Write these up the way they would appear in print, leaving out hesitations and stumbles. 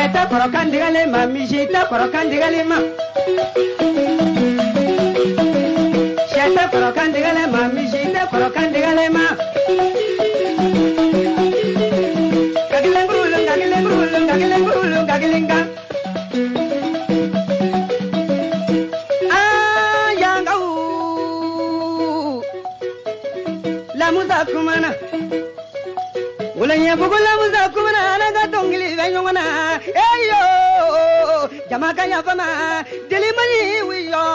Sheta korokandigale mami sheta korokandigale ma Sheta korokandigale mami sheta korokandigale ma Gagilengrulung gagilengrulung gagilengrulung gagilenga Ayangau La muda kumana Ulanya bugula muda kumana anaga tongili vayongana Eyo Jamaka yafama Dili mayi wiyo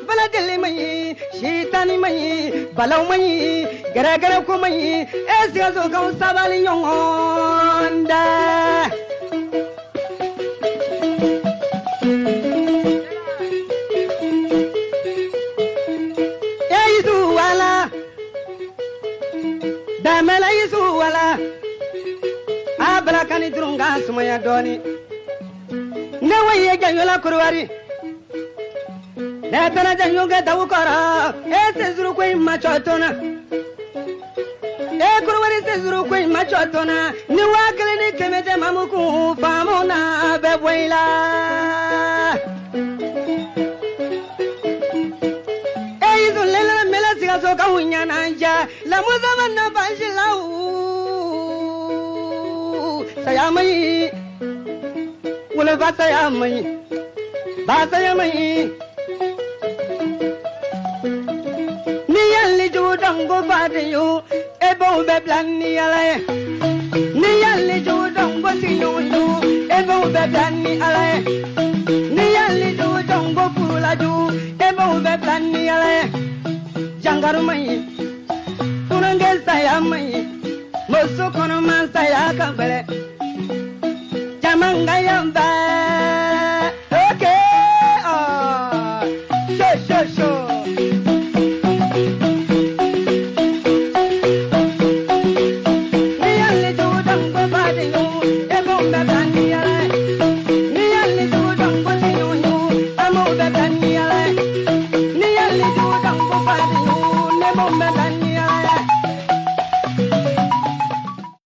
Bala dili mayi Shitani mayi Balaw mayi Gara gara ko mayi Esiga so kau sabali yongonda Eisu wala Damela isu wala Abra kani durunga sumaya doni Nawaye janyola kurwari Netana janyoga dawukara Ese zuru kwe machotona kurwari se zuru kwe machotona Ni wakele ni kemete mamuku famona bebweila Eizu lela mela siga soka unyana anja La muzama na banjilau Sayamayi Wule basayamayi Basayamayi Ni yalli judango fadiyu Ebo beblan ni alaye Ni yalli judango sinuyu Ebo beblan ni alaye Ni yalli judango fulaju Ebo beblan ni alaye Jangarumayi Tunangel sayamayi Musukono man sayakambele Jamanga yamba